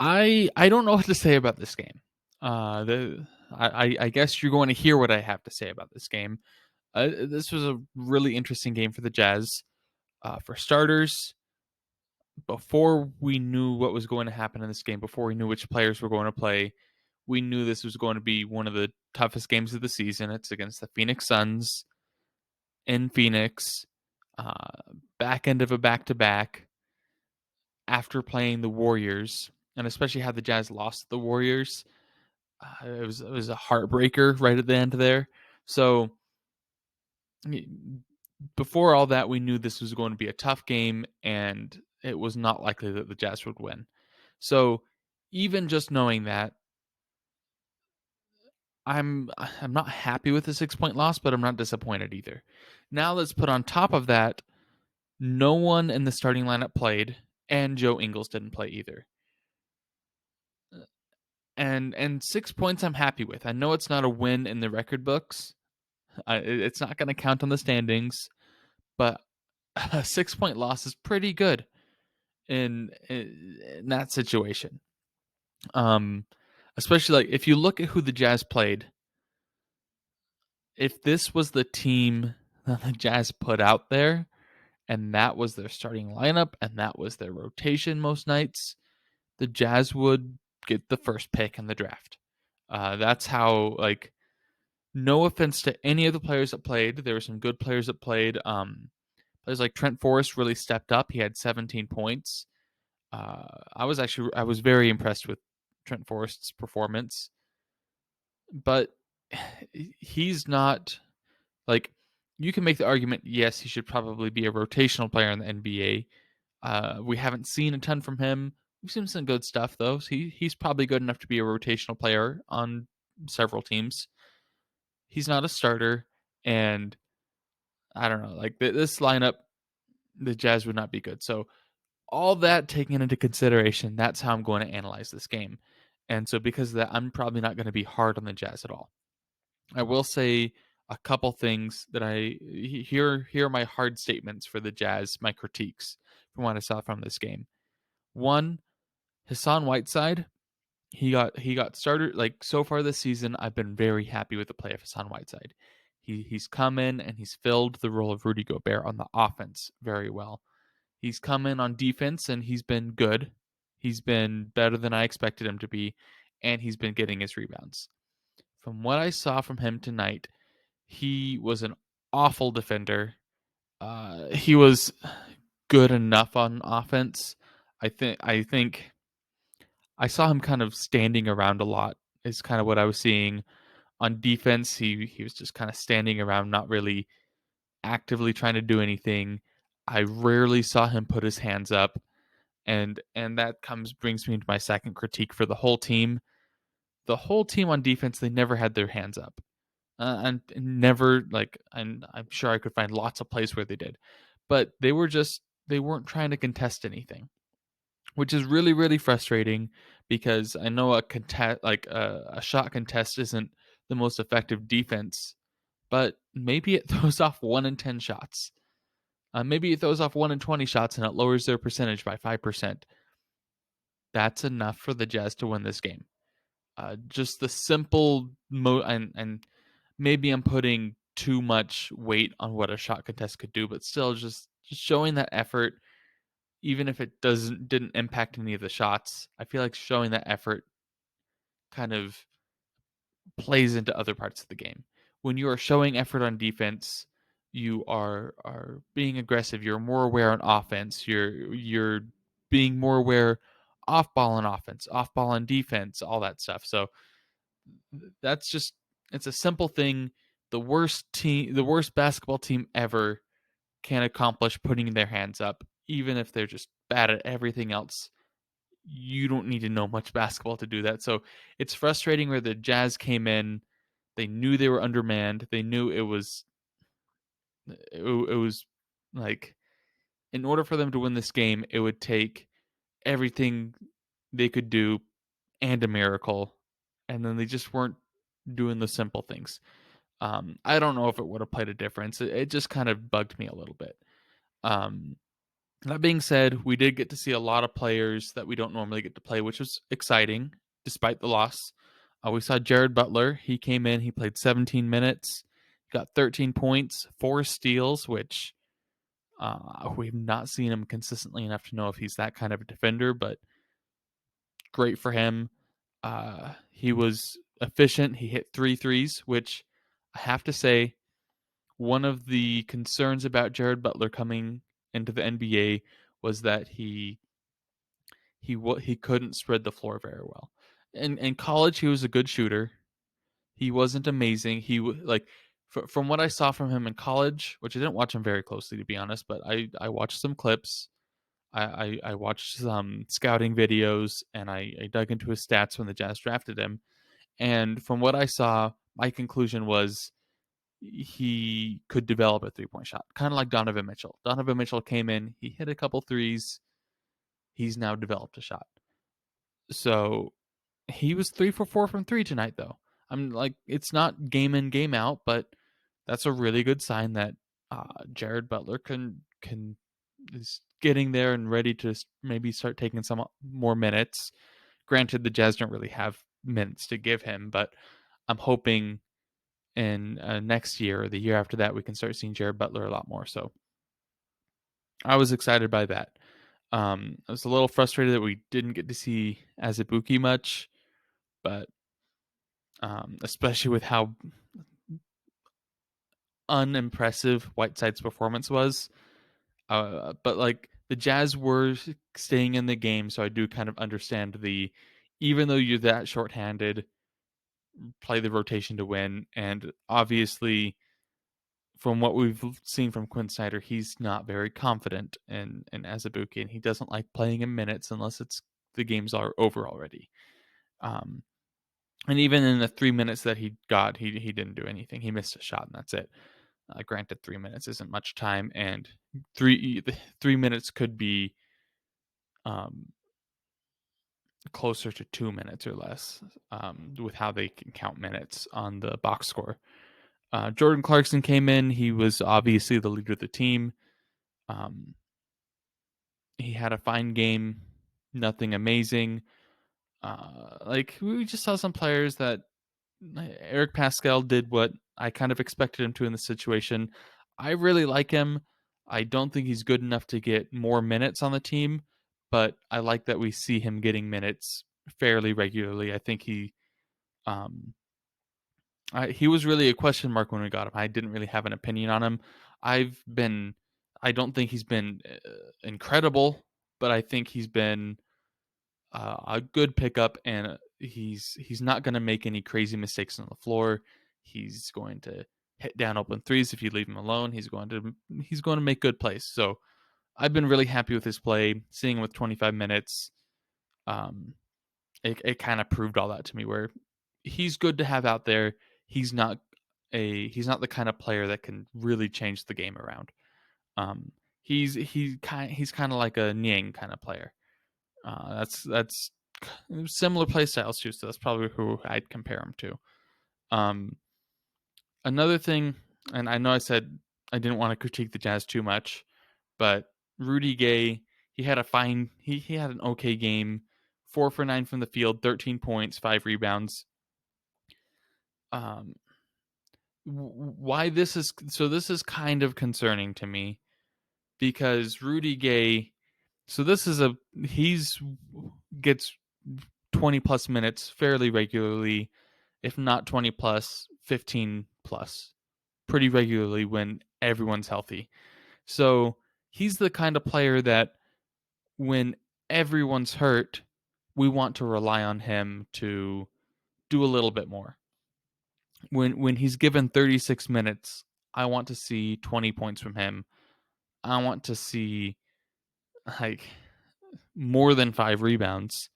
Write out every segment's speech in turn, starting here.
I don't know what to say about this game. I guess you're going to hear what I have to say about this game. This was a really interesting game for the Jazz. For starters, before we knew what was going to happen in this game, before we knew which players were going to play, we knew this was going to be one of the toughest games of the season. It's against the Phoenix Suns in Phoenix, uh, back end of a back to back after playing the Warriors, and especially how the Jazz lost the Warriors. It was a heartbreaker right at the end there. So before all that, we knew this was going to be a tough game, and it was not likely that the Jazz would win. So even just knowing that, I'm not happy with the 6 point loss, but I'm not disappointed either. Now let's put on top of that, no one in the starting lineup played, and Joe Ingles didn't play either. And 6 points I'm happy with. I know it's not a win in the record books. It's not going to count on the standings, but a 6 point loss is pretty good in that situation. Especially like if you look at who the Jazz played, if this was the team that the Jazz put out there, and that was their starting lineup, and that was their rotation most nights, the Jazz would get the first pick in the draft. That's how, like, no offense to any of the players that played. There were some good players that played. Players like Trent Forest really stepped up. He had 17 points. I was very impressed with Trent Forest's performance, but he's not like, you can make the argument. Yes, he should probably be a rotational player in the NBA. We haven't seen a ton from him. We've seen some good stuff though. So he's probably good enough to be a rotational player on several teams. He's not a starter, and I don't know. Like this lineup, the Jazz would not be good. So all that taken into consideration, that's how I'm going to analyze this game. And so because of that, I'm probably not going to be hard on the Jazz at all. I will say a couple things that here are my hard statements for the Jazz, my critiques from what I saw from this game. One, Hassan Whiteside, he got started. Like, so far this season, I've been very happy with the play of Hassan Whiteside. He's come in and he's filled the role of Rudy Gobert on the offense very well. He's come in on defense and he's been good. He's been better than I expected him to be, and he's been getting his rebounds. From what I saw from him tonight, he was an awful defender. He was good enough on offense. I think I saw him kind of standing around a lot. Is kind of what I was seeing. On defense, he was just kind of standing around, not really actively trying to do anything. I rarely saw him put his hands up, and that comes brings me to my second critique for the whole team. The whole team on defense, they never had their hands up. And never, like, I'm sure I could find lots of plays where they did, but they weren't trying to contest anything, which is really really frustrating because I know a contest, like a shot contest, isn't the most effective defense, but maybe it throws off 1 in 10 shots. Maybe it throws off 1 in 20 shots and it lowers their percentage by 5%. That's enough for the Jazz to win this game. Just the simple and maybe I'm putting too much weight on what a shot contest could do, but still, just showing that effort, even if it didn't impact any of the shots. I feel like showing that effort kind of plays into other parts of the game. When you are showing effort on defense, you are being aggressive. You're more aware on offense. You're being more aware off ball on offense, off ball on defense, all that stuff. So that's just, it's a simple thing. The worst basketball team ever can accomplish putting their hands up, even if they're just bad at everything else. You don't need to know much basketball to do that. So it's frustrating where the Jazz came in. They knew they were undermanned. They knew it was like, in order for them to win this game, it would take everything they could do and a miracle. And then they just weren't doing the simple things. I don't know if it would have played a difference. It just kind of bugged me a little bit. Um, That being said, we did get to see a lot of players that we don't normally get to play, which was exciting despite the loss. We saw Jared Butler. He came in, he played 17 minutes, got 13 points, 4 steals, which we've not seen him consistently enough to know if he's that kind of a defender, but great for him. He was efficient. He hit 3 threes, which I have to say, one of the concerns about Jared Butler coming into the NBA was that he couldn't spread the floor very well. In college, he was a good shooter. He wasn't amazing. From what I saw from him in college, which I didn't watch him very closely to be honest, but I watched some clips. I watched some scouting videos and I dug into his stats when the Jazz drafted him. And from what I saw, my conclusion was he could develop a 3-point shot, kind of like Donovan Mitchell. Donovan Mitchell came in, he hit a couple threes, he's now developed a shot. So he was 3 for 4 from 3 tonight, though. I'm like, it's not game in, game out, but that's a really good sign that Jared Butler is getting there and ready to maybe start taking some more minutes. Granted, the Jazz don't really have minutes to give him, but I'm hoping in next year or the year after that we can start seeing Jared Butler a lot more. So I was excited by that. I was a little frustrated that we didn't get to see Azubuike much, but especially with how unimpressive Whiteside's performance was. But like the Jazz were staying in the game, so I do kind of understand even though you're that shorthanded, play the rotation to win. And obviously, from what we've seen from Quinn Snyder, he's not very confident in Azubuike, and he doesn't like playing in minutes unless the games are over already. And even in the 3 minutes that he got, he didn't do anything. He missed a shot, and that's it. Granted, 3 minutes isn't much time, and 3 minutes could be closer to 2 minutes or less with how they can count minutes on the box score. Jordan Clarkson came in. He was obviously the leader of the team. He had a fine game, nothing amazing. We just saw some players that Eric Pascal did what I kind of expected him to in the situation. I really like him. I don't think he's good enough to get more minutes on the team, but I like that we see him getting minutes fairly regularly. I think he was really a question mark when we got him. I didn't really have an opinion on him. I don't think he's been incredible, but I think he's been a good pickup, and he's not going to make any crazy mistakes on the floor. He's going to hit down open threes if you leave him alone. He's going to make good plays. So I've been really happy with his play. Seeing him with 25 minutes, it kind of proved all that to me. Where he's good to have out there. He's not the kind of player that can really change the game around. He's kind of like a Niang kind of player. That's similar play styles too, so that's probably who I'd compare him to. Another thing, and I know I said I didn't want to critique the Jazz too much, but Rudy Gay, he had he had an okay game, 4 for 9 from the field, 13 points, 5 rebounds. Why this is kind of concerning to me because Rudy Gay, he's gets 20 plus minutes fairly regularly, if not 20 plus, 15 plus, pretty regularly when everyone's healthy. So he's the kind of player that when everyone's hurt, we want to rely on him to do a little bit more. When he's given 36 minutes, I want to see 20 points from him. I want to see like more than 5 rebounds.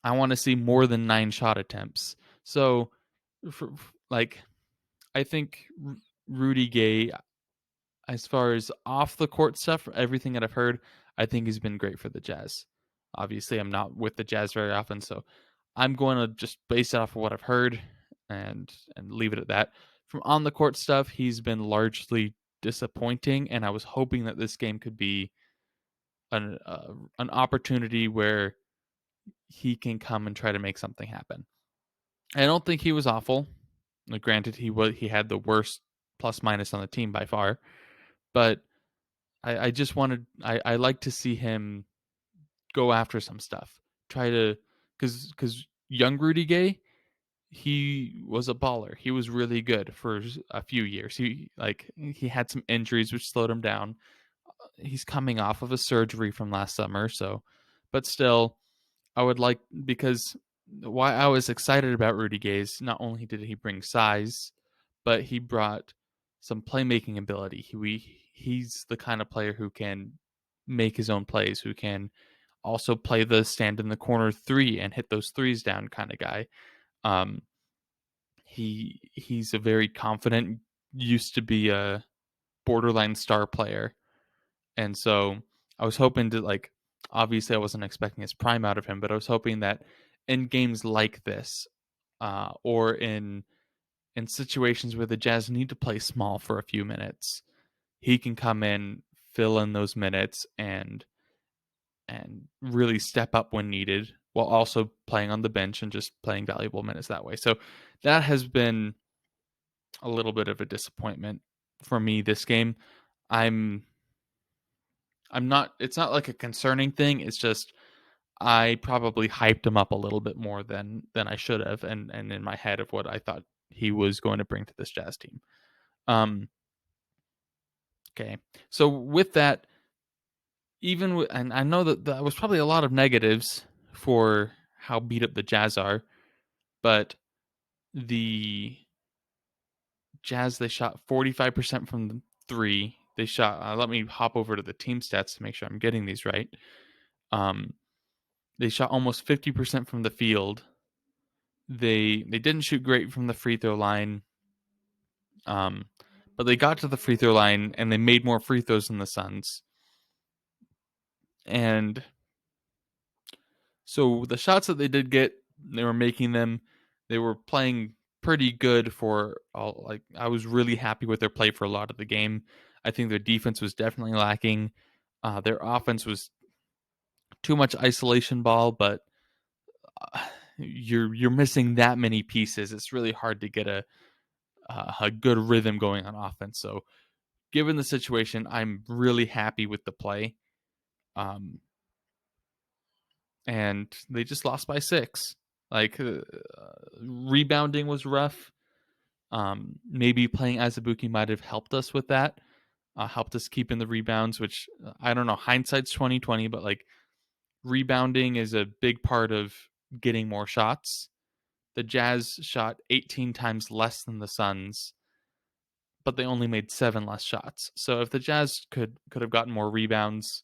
I want to see more than 9 shot attempts. So like I think Rudy Gay, as far as off the court stuff, everything that I've heard, I think he's been great for the Jazz. Obviously, I'm not with the Jazz very often, so I'm going to just base it off of what I've heard and leave it at that. From on the court stuff, he's been largely disappointing, and I was hoping that this game could be an opportunity where he can come and try to make something happen. I don't think he was awful. Like, granted, he had the worst plus minus on the team by far, but I just wanted I like to see him go after some stuff. Try to because young Rudy Gay, he was a baller. He was really good for a few years. He had some injuries which slowed him down. He's coming off of a surgery from last summer, so but still I would like because why I was excited about Rudy Gay is not only did he bring size, but he brought some playmaking ability. He's the kind of player who can make his own plays, who can also play the stand in the corner three and hit those threes down kind of guy. Um, he's a very confident, used to be a borderline star player, and so I was hoping to obviously I wasn't expecting his prime out of him, but I was hoping that in games like this, or in situations where the Jazz need to play small for a few minutes, he can come in, fill in those minutes, and really step up when needed, while also playing on the bench and just playing valuable minutes that way. So that has been a little bit of a disappointment for me this game. I'm I'm not it's not like a concerning thing. It's just I probably hyped him up a little bit more than I should have, and in my head of what I thought he was going to bring to this Jazz team. Um okay. So with that, and I know that was probably a lot of negatives for how beat up the Jazz are, but the Jazz, they shot 45% from the three. They shot. Let me hop over to the team stats to make sure I'm getting these right. Um, they shot almost 50% from the field. They didn't shoot great from the free throw line, um, but they got to the free throw line and they made more free throws than the Suns. And so the shots that they did get, they were making them. They were playing pretty good for all. Like, I was really happy with their play for a lot of the game. I think their defense was definitely lacking. Their offense was too much isolation ball, but you're missing that many pieces. It's really hard to get a good rhythm going on offense. So, given the situation, I'm really happy with the play. Um, and they just lost by 6. Like, rebounding was rough. Maybe playing Azubuike might have helped us with that. Helped us keep in the rebounds, which I don't know. Hindsight's 2020, but like, rebounding is a big part of getting more shots. The Jazz shot 18 times less than the Suns, but they only made 7 less shots. So if the Jazz could have gotten more rebounds,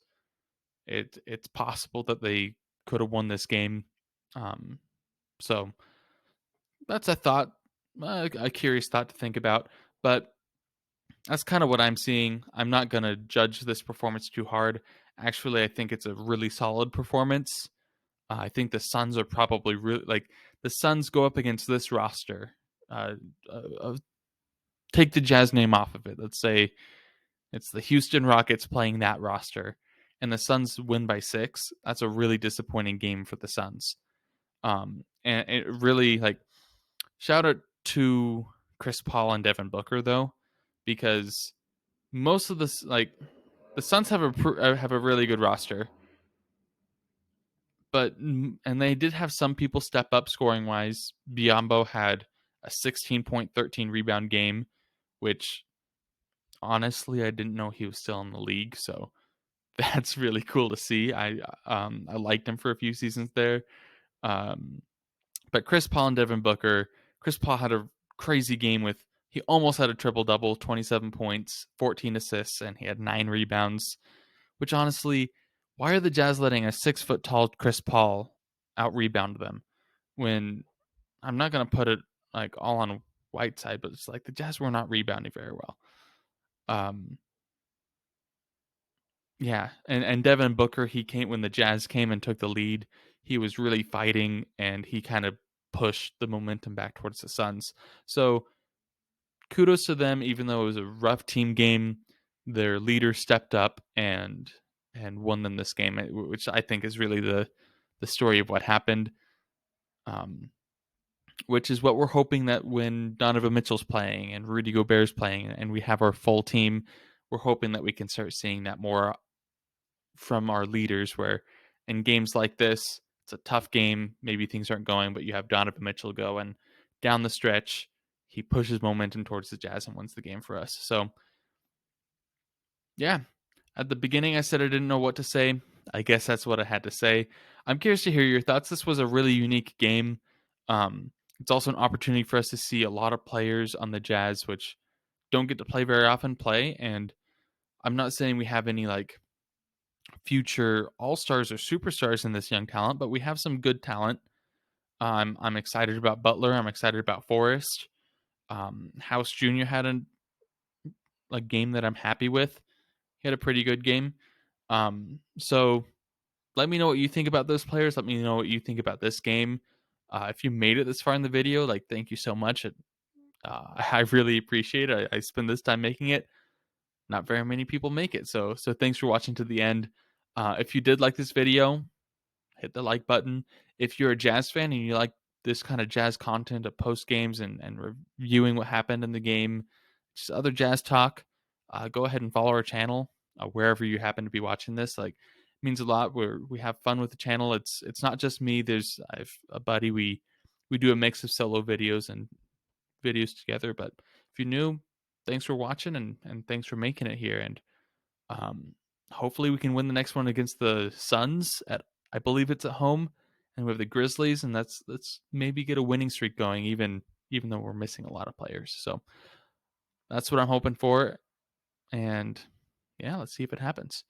it's possible that they could have won this game. So that's a thought, a curious thought to think about. But that's kind of what I'm seeing. I'm not going to judge this performance too hard. Actually, I think it's a really solid performance. I think the Suns are probably really the Suns go up against this roster. Uh, Take the Jazz name off of it. Let's say it's the Houston Rockets playing that roster, and the Suns win by 6. That's a really disappointing game for the Suns. And it really shout out to Chris Paul and Devin Booker though, because most of this the Suns have a really good roster, but and they did have some people step up scoring wise. Biyombo had a 16 point, 13 rebound game, which honestly I didn't know he was still in the league, so that's really cool to see. I liked him for a few seasons there. But Chris Paul and Devin Booker, Chris Paul had a crazy game he almost had a triple double, 27 points, 14 assists, and he had 9 rebounds. Which honestly, why are the Jazz letting a 6 foot tall Chris Paul out rebound them? When I'm not gonna put it all on Whiteside, but it's like the Jazz were not rebounding very well. Yeah, and Devin Booker, he came when the Jazz came and took the lead. He was really fighting, and he kind of pushed the momentum back towards the Suns. So kudos to them, even though it was a rough team game. Their leader stepped up and and won them this game, which I think is really the story of what happened. Um, which is what we're hoping, that when Donovan Mitchell's playing and Rudy Gobert's playing and we have our full team, we're hoping that we can start seeing that more from our leaders, where in games like this, it's a tough game, maybe things aren't going, but you have Donovan Mitchell go, and down the stretch, he pushes momentum towards the Jazz and wins the game for us. So, yeah, at the beginning I said I didn't know what to say. I guess that's what I had to say. I'm curious to hear your thoughts. This was a really unique game. It's also an opportunity for us to see a lot of players on the Jazz, which don't get to play very often, play. And I'm not saying we have any like future all-stars or superstars in this young talent, but we have some good talent. I'm excited about Butler. I'm excited about Forest. House Jr. had a game that I'm happy with. He had a pretty good game. So let me know what you think about those players. Let me know what you think about this game. If you made it this far in the video, like, thank you so much. I really appreciate it. I spend this time making it. Not very many people make it. So thanks for watching to the end. If you did like this video, hit the like button. If you're a Jazz fan and you like this kind of Jazz content of post games and reviewing what happened in the game, just other Jazz talk, go ahead and follow our channel wherever you happen to be watching this. Like, it means a lot. We have fun with the channel. It's not just me. I've a buddy. We do a mix of solo videos and videos together. But if you're new, thanks for watching, and thanks for making it here. And um, hopefully we can win the next one against the Suns I believe it's at home, and we have the Grizzlies, and let's maybe get a winning streak going, even though we're missing a lot of players. So that's what I'm hoping for, and yeah, let's see if it happens.